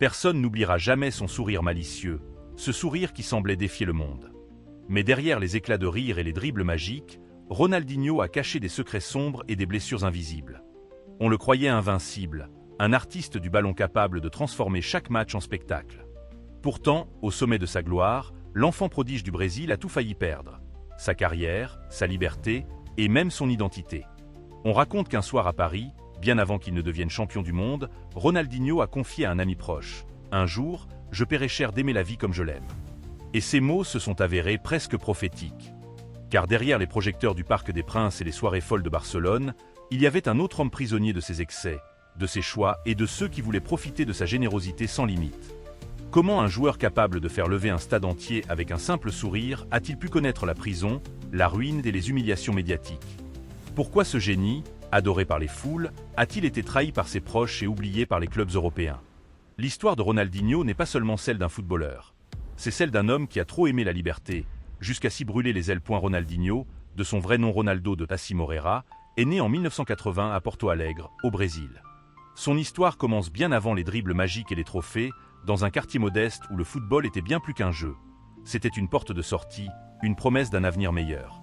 Personne n'oubliera jamais son sourire malicieux, ce sourire qui semblait défier le monde. Mais derrière les éclats de rire et les dribbles magiques, Ronaldinho a caché des secrets sombres et des blessures invisibles. On le croyait invincible, un artiste du ballon capable de transformer chaque match en spectacle. Pourtant, au sommet de sa gloire, l'enfant prodige du Brésil a tout failli perdre. Sa carrière, sa liberté et même son identité. On raconte qu'un soir à Paris, bien avant qu'il ne devienne champion du monde, Ronaldinho a confié à un ami proche « Un jour, je paierai cher d'aimer la vie comme je l'aime ». Et ces mots se sont avérés presque prophétiques. Car derrière les projecteurs du Parc des Princes et les soirées folles de Barcelone, il y avait un autre homme prisonnier de ses excès, de ses choix et de ceux qui voulaient profiter de sa générosité sans limite. Comment un joueur capable de faire lever un stade entier avec un simple sourire a-t-il pu connaître la prison, la ruine et les humiliations médiatiques? Pourquoi ce génie, adoré par les foules, a-t-il été trahi par ses proches et oublié par les clubs européens? L'histoire de Ronaldinho n'est pas seulement celle d'un footballeur. C'est celle d'un homme qui a trop aimé la liberté, jusqu'à s'y brûler les ailes. Ronaldinho, de son vrai nom Ronaldo de Tassi Moreira, est né en 1980 à Porto Alegre, au Brésil. Son histoire commence bien avant les dribbles magiques et les trophées, dans un quartier modeste où le football était bien plus qu'un jeu. C'était une porte de sortie, une promesse d'un avenir meilleur.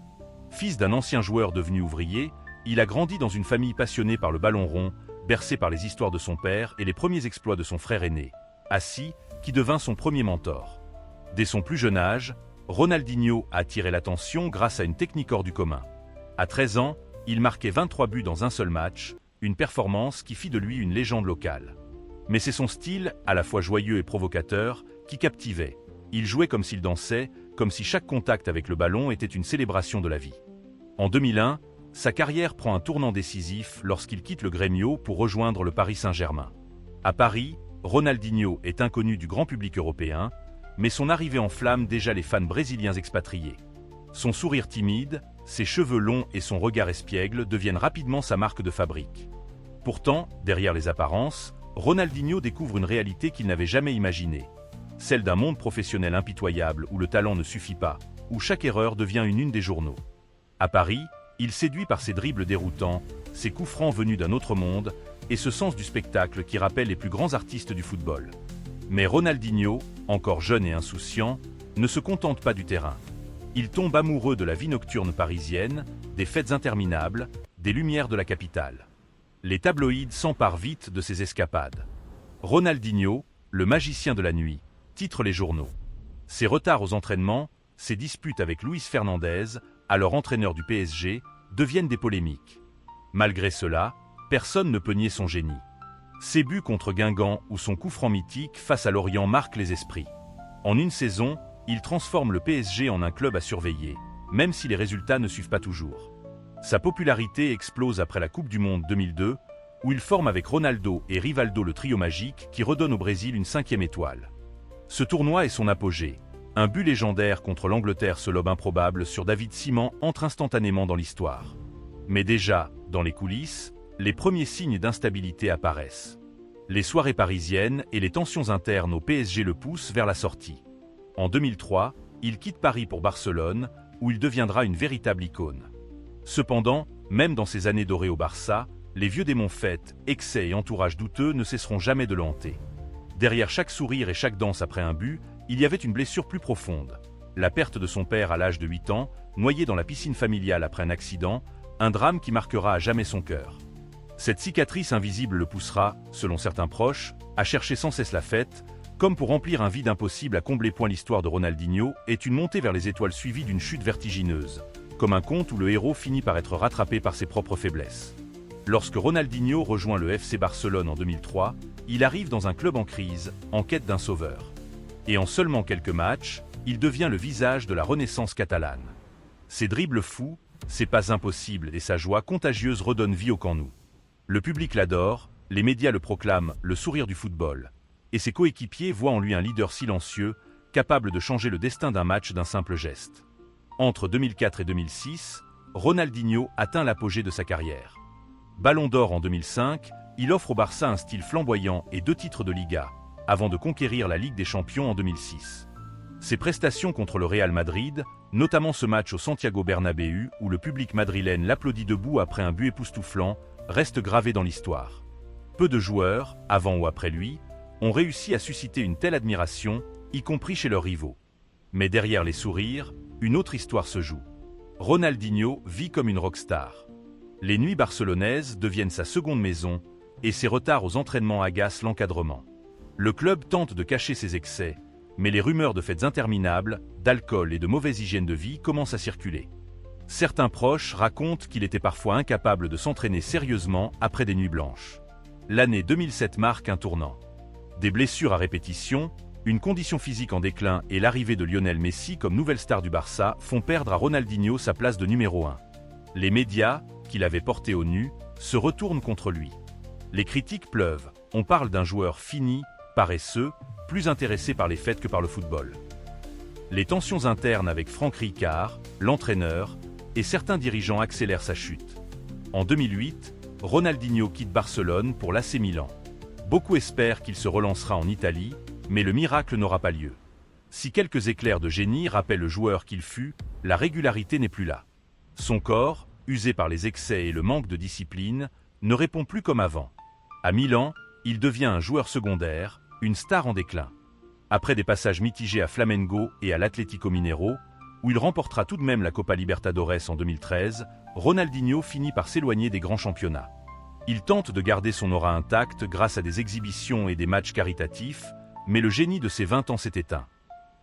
Fils d'un ancien joueur devenu ouvrier, il a grandi dans une famille passionnée par le ballon rond, bercé par les histoires de son père et les premiers exploits de son frère aîné, Assi, qui devint son premier mentor. Dès son plus jeune âge, Ronaldinho a attiré l'attention grâce à une technique hors du commun. À 13 ans, il marquait 23 buts dans un seul match, une performance qui fit de lui une légende locale. Mais c'est son style, à la fois joyeux et provocateur, qui captivait. Il jouait comme s'il dansait, comme si chaque contact avec le ballon était une célébration de la vie. En 2001, sa carrière prend un tournant décisif lorsqu'il quitte le Grêmio pour rejoindre le Paris Saint-Germain. À Paris, Ronaldinho est inconnu du grand public européen, mais son arrivée enflamme déjà les fans brésiliens expatriés. Son sourire timide, ses cheveux longs et son regard espiègle deviennent rapidement sa marque de fabrique. Pourtant, derrière les apparences, Ronaldinho découvre une réalité qu'il n'avait jamais imaginée. Celle d'un monde professionnel impitoyable où le talent ne suffit pas, où chaque erreur devient une des journaux. À Paris, il séduit par ses dribbles déroutants, ses coups francs venus d'un autre monde, et ce sens du spectacle qui rappelle les plus grands artistes du football. Mais Ronaldinho, encore jeune et insouciant, ne se contente pas du terrain. Il tombe amoureux de la vie nocturne parisienne, des fêtes interminables, des lumières de la capitale. Les tabloïds s'emparent vite de ses escapades. Ronaldinho, le magicien de la nuit, titre les journaux. Ses retards aux entraînements, ses disputes avec Luis Fernandez, alors entraîneur du PSG, deviennent des polémiques. Malgré cela, personne ne peut nier son génie. Ses buts contre Guingamp ou son coup franc mythique face à Lorient marquent les esprits. En une saison, il transforme le PSG en un club à surveiller, même si les résultats ne suivent pas toujours. Sa popularité explose après la Coupe du Monde 2002, où il forme avec Ronaldo et Rivaldo le trio magique qui redonne au Brésil une 5e étoile. Ce tournoi est son apogée. Un but légendaire contre l'Angleterre, ce lob improbable sur David Seaman entre instantanément dans l'histoire. Mais déjà, dans les coulisses, les premiers signes d'instabilité apparaissent. Les soirées parisiennes et les tensions internes au PSG le poussent vers la sortie. En 2003, il quitte Paris pour Barcelone, où il deviendra une véritable icône. Cependant, même dans ces années dorées au Barça, les vieux démons fêtes, excès et entourage douteux ne cesseront jamais de le hanter. Derrière chaque sourire et chaque danse après un but, il y avait une blessure plus profonde. La perte de son père à l'âge de 8 ans, noyé dans la piscine familiale après un accident, un drame qui marquera à jamais son cœur. Cette cicatrice invisible le poussera, selon certains proches, à chercher sans cesse la fête, comme pour remplir un vide impossible à combler. L'histoire de Ronaldinho est une montée vers les étoiles suivie d'une chute vertigineuse, comme un conte où le héros finit par être rattrapé par ses propres faiblesses. Lorsque Ronaldinho rejoint le FC Barcelone en 2003, il arrive dans un club en crise, en quête d'un sauveur. Et en seulement quelques matchs, il devient le visage de la renaissance catalane. Ses dribbles fous, ses passes impossibles et sa joie contagieuse redonnent vie au Camp Nou. Le public l'adore, les médias le proclament le sourire du football. Et ses coéquipiers voient en lui un leader silencieux, capable de changer le destin d'un match d'un simple geste. Entre 2004 et 2006, Ronaldinho atteint l'apogée de sa carrière. Ballon d'or en 2005, il offre au Barça un style flamboyant et 2 titres de Liga, avant de conquérir la Ligue des Champions en 2006. Ses prestations contre le Real Madrid, notamment ce match au Santiago Bernabéu où le public madrilène l'applaudit debout après un but époustouflant, restent gravées dans l'histoire. Peu de joueurs, avant ou après lui, ont réussi à susciter une telle admiration, y compris chez leurs rivaux. Mais derrière les sourires, une autre histoire se joue. Ronaldinho vit comme une rockstar. Les nuits barcelonaises deviennent sa seconde maison, et ses retards aux entraînements agacent l'encadrement. Le club tente de cacher ses excès, mais les rumeurs de fêtes interminables, d'alcool et de mauvaise hygiène de vie commencent à circuler. Certains proches racontent qu'il était parfois incapable de s'entraîner sérieusement après des nuits blanches. L'année 2007 marque un tournant. Des blessures à répétition, une condition physique en déclin et l'arrivée de Lionel Messi comme nouvelle star du Barça font perdre à Ronaldinho sa place de numéro 1. Les médias, qui l'avaient porté au nu, se retournent contre lui. Les critiques pleuvent, on parle d'un joueur fini, paresseux, plus intéressé par les fêtes que par le football. Les tensions internes avec Franck Rijkaard, l'entraîneur, et certains dirigeants accélèrent sa chute. En 2008, Ronaldinho quitte Barcelone pour l'AC Milan. Beaucoup espèrent qu'il se relancera en Italie, mais le miracle n'aura pas lieu. Si quelques éclairs de génie rappellent le joueur qu'il fut, la régularité n'est plus là. Son corps, usé par les excès et le manque de discipline, ne répond plus comme avant. À Milan, il devient un joueur secondaire, une star en déclin. Après des passages mitigés à Flamengo et à l'Atlético Mineiro, où il remportera tout de même la Copa Libertadores en 2013, Ronaldinho finit par s'éloigner des grands championnats. Il tente de garder son aura intacte grâce à des exhibitions et des matchs caritatifs, mais le génie de ses 20 ans s'est éteint.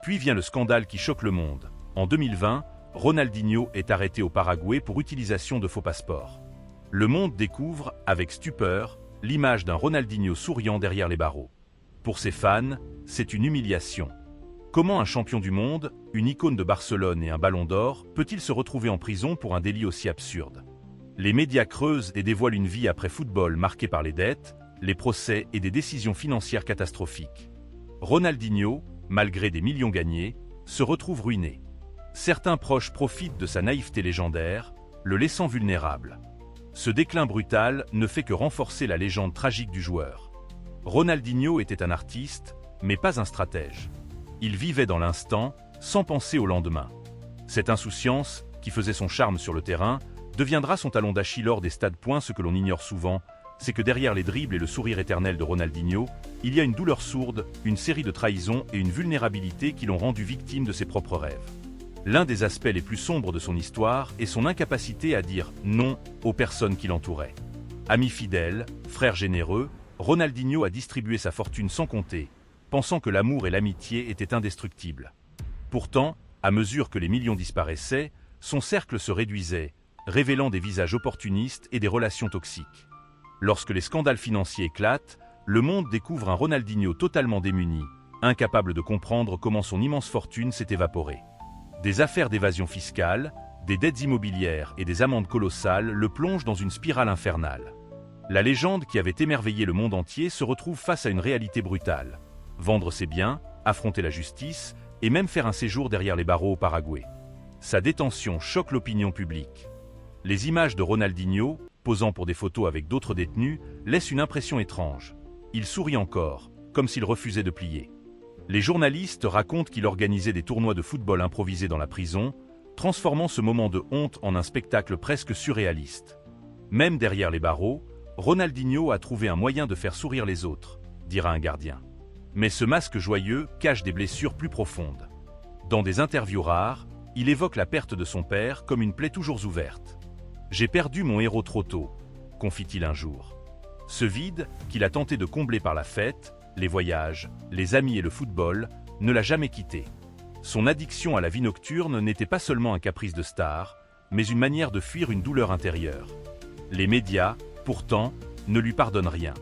Puis vient le scandale qui choque le monde. En 2020, Ronaldinho est arrêté au Paraguay pour utilisation de faux passeports. Le monde découvre, avec stupeur, l'image d'un Ronaldinho souriant derrière les barreaux. Pour ses fans, c'est une humiliation. Comment un champion du monde, une icône de Barcelone et un ballon d'or, peut-il se retrouver en prison pour un délit aussi absurde? Les médias creusent et dévoilent une vie après football marquée par les dettes, les procès et des décisions financières catastrophiques. Ronaldinho, malgré des millions gagnés, se retrouve ruiné. Certains proches profitent de sa naïveté légendaire, le laissant vulnérable. Ce déclin brutal ne fait que renforcer la légende tragique du joueur. Ronaldinho était un artiste, mais pas un stratège. Il vivait dans l'instant, sans penser au lendemain. Cette insouciance, qui faisait son charme sur le terrain, deviendra son talon d'Achille lors des stades. Ce que l'on ignore souvent, c'est que derrière les dribbles et le sourire éternel de Ronaldinho, il y a une douleur sourde, une série de trahisons et une vulnérabilité qui l'ont rendu victime de ses propres rêves. L'un des aspects les plus sombres de son histoire est son incapacité à dire non aux personnes qui l'entouraient. Ami fidèle, frère généreux, Ronaldinho a distribué sa fortune sans compter, pensant que l'amour et l'amitié étaient indestructibles. Pourtant, à mesure que les millions disparaissaient, son cercle se réduisait, révélant des visages opportunistes et des relations toxiques. Lorsque les scandales financiers éclatent, le monde découvre un Ronaldinho totalement démuni, incapable de comprendre comment son immense fortune s'est évaporée. Des affaires d'évasion fiscale, des dettes immobilières et des amendes colossales le plongent dans une spirale infernale. La légende qui avait émerveillé le monde entier se retrouve face à une réalité brutale. Vendre ses biens, affronter la justice et même faire un séjour derrière les barreaux au Paraguay. Sa détention choque l'opinion publique. Les images de Ronaldinho, posant pour des photos avec d'autres détenus, laissent une impression étrange. Il sourit encore, comme s'il refusait de plier. Les journalistes racontent qu'il organisait des tournois de football improvisés dans la prison, transformant ce moment de honte en un spectacle presque surréaliste. Même derrière les barreaux, Ronaldinho a trouvé un moyen de faire sourire les autres, dira un gardien. Mais ce masque joyeux cache des blessures plus profondes. Dans des interviews rares, il évoque la perte de son père comme une plaie toujours ouverte. « J'ai perdu mon héros trop tôt », confie-t-il un jour. Ce vide, qu'il a tenté de combler par la fête, les voyages, les amis et le football, ne l'a jamais quitté. Son addiction à la vie nocturne n'était pas seulement un caprice de star, mais une manière de fuir une douleur intérieure. Les médias, pourtant, ne lui pardonnent rien.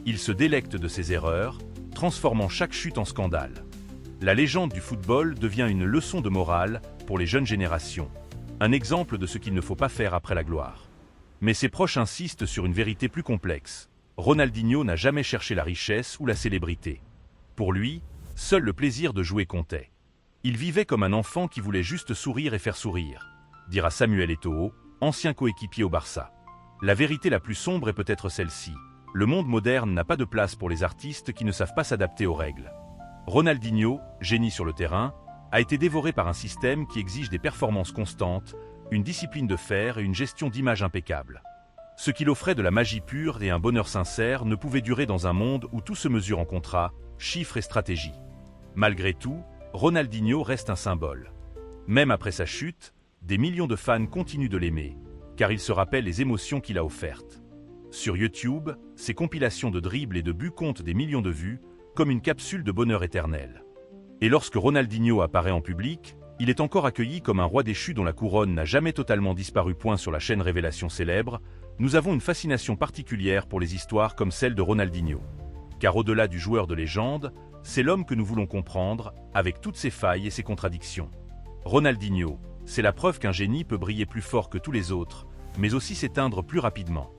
Il se délecte de ses erreurs, transformant chaque chute en scandale. La légende du football devient une leçon de morale pour les jeunes générations, un exemple de ce qu'il ne faut pas faire après la gloire. Mais ses proches insistent sur une vérité plus complexe. Ronaldinho n'a jamais cherché la richesse ou la célébrité. Pour lui, seul le plaisir de jouer comptait. Il vivait comme un enfant qui voulait juste sourire et faire sourire, dira Samuel Eto'o, ancien coéquipier au Barça. La vérité la plus sombre est peut-être celle-ci. Le monde moderne n'a pas de place pour les artistes qui ne savent pas s'adapter aux règles. Ronaldinho, génie sur le terrain, a été dévoré par un système qui exige des performances constantes, une discipline de fer et une gestion d'image impeccable. Ce qu'il offrait de la magie pure et un bonheur sincère ne pouvait durer dans un monde où tout se mesure en contrats, chiffres et stratégies. Malgré tout, Ronaldinho reste un symbole. Même après sa chute, des millions de fans continuent de l'aimer, car il se rappelle les émotions qu'il a offertes. Sur YouTube, ses compilations de dribbles et de buts comptent des millions de vues, comme une capsule de bonheur éternel. Et lorsque Ronaldinho apparaît en public, il est encore accueilli comme un roi déchu dont la couronne n'a jamais totalement disparu. Sur la chaîne Révélation Célèbre, nous avons une fascination particulière pour les histoires comme celle de Ronaldinho. Car au-delà du joueur de légende, c'est l'homme que nous voulons comprendre, avec toutes ses failles et ses contradictions. Ronaldinho, c'est la preuve qu'un génie peut briller plus fort que tous les autres, mais aussi s'éteindre plus rapidement.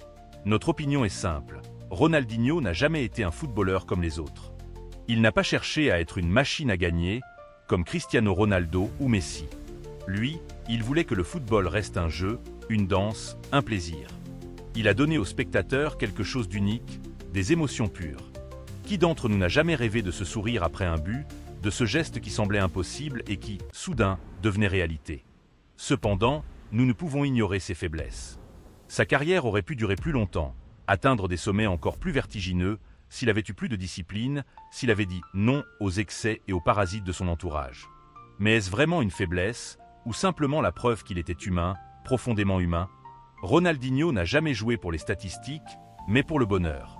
Notre opinion est simple, Ronaldinho n'a jamais été un footballeur comme les autres. Il n'a pas cherché à être une machine à gagner, comme Cristiano Ronaldo ou Messi. Lui, il voulait que le football reste un jeu, une danse, un plaisir. Il a donné aux spectateurs quelque chose d'unique, des émotions pures. Qui d'entre nous n'a jamais rêvé de ce sourire après un but, de ce geste qui semblait impossible et qui, soudain, devenait réalité? Cependant, nous ne pouvons ignorer ses faiblesses. Sa carrière aurait pu durer plus longtemps, atteindre des sommets encore plus vertigineux, s'il avait eu plus de discipline, s'il avait dit non aux excès et aux parasites de son entourage. Mais est-ce vraiment une faiblesse, ou simplement la preuve qu'il était humain, profondément humain? Ronaldinho n'a jamais joué pour les statistiques, mais pour le bonheur.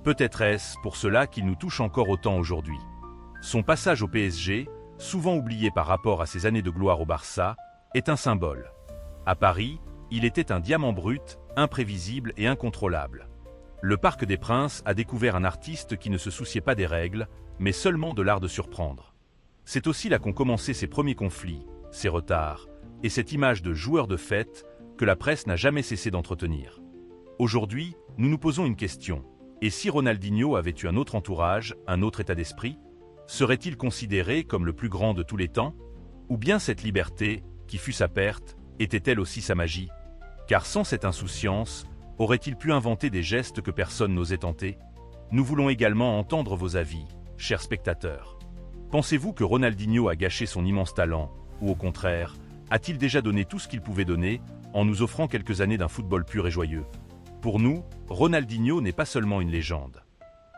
Peut-être est-ce pour cela qu'il nous touche encore autant aujourd'hui. Son passage au PSG, souvent oublié par rapport à ses années de gloire au Barça, est un symbole. À Paris, il était un diamant brut, imprévisible et incontrôlable. Le Parc des Princes a découvert un artiste qui ne se souciait pas des règles, mais seulement de l'art de surprendre. C'est aussi là qu'ont commencé ses premiers conflits, ses retards, et cette image de joueur de fête que la presse n'a jamais cessé d'entretenir. Aujourd'hui, nous nous posons une question. Et si Ronaldinho avait eu un autre entourage, un autre état d'esprit? Serait-il considéré comme le plus grand de tous les temps? Ou bien cette liberté, qui fut sa perte, était-elle aussi sa magie? Car sans cette insouciance, aurait-il pu inventer des gestes que personne n'osait tenter? Nous voulons également entendre vos avis, chers spectateurs. Pensez-vous que Ronaldinho a gâché son immense talent, ou au contraire, a-t-il déjà donné tout ce qu'il pouvait donner, en nous offrant quelques années d'un football pur et joyeux? Pour nous, Ronaldinho n'est pas seulement une légende.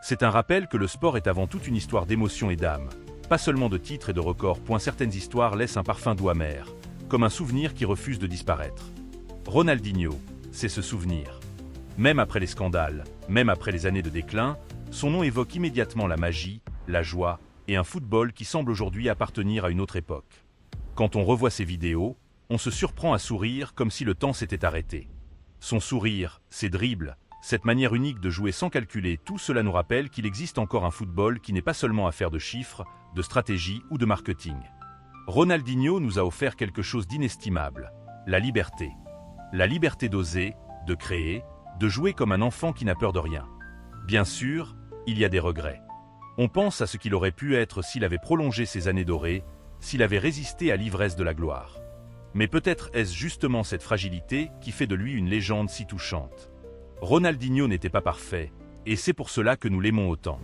C'est un rappel que le sport est avant tout une histoire d'émotion et d'âme, pas seulement de titres et de records. Certaines histoires laissent un parfum doux amer, comme un souvenir qui refuse de disparaître. Ronaldinho, c'est ce souvenir. Même après les scandales, même après les années de déclin, son nom évoque immédiatement la magie, la joie et un football qui semble aujourd'hui appartenir à une autre époque. Quand on revoit ses vidéos, on se surprend à sourire comme si le temps s'était arrêté. Son sourire, ses dribbles, cette manière unique de jouer sans calculer, tout cela nous rappelle qu'il existe encore un football qui n'est pas seulement affaire de chiffres, de stratégie ou de marketing. Ronaldinho nous a offert quelque chose d'inestimable, la liberté. La liberté d'oser, de créer, de jouer comme un enfant qui n'a peur de rien. Bien sûr, il y a des regrets. On pense à ce qu'il aurait pu être s'il avait prolongé ses années dorées, s'il avait résisté à l'ivresse de la gloire. Mais peut-être est-ce justement cette fragilité qui fait de lui une légende si touchante. Ronaldinho n'était pas parfait, et c'est pour cela que nous l'aimons autant.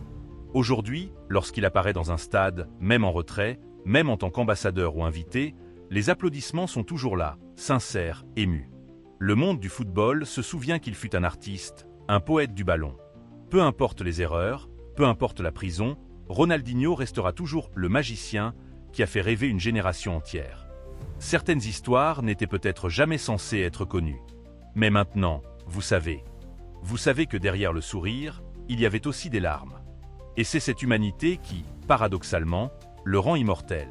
Aujourd'hui, lorsqu'il apparaît dans un stade, même en retrait, même en tant qu'ambassadeur ou invité, les applaudissements sont toujours là, sincères, émus. Le monde du football se souvient qu'il fut un artiste, un poète du ballon. Peu importe les erreurs, peu importe la prison, Ronaldinho restera toujours le magicien qui a fait rêver une génération entière. Certaines histoires n'étaient peut-être jamais censées être connues. Mais maintenant, vous savez que derrière le sourire, il y avait aussi des larmes. Et c'est cette humanité qui, paradoxalement, le rend immortel.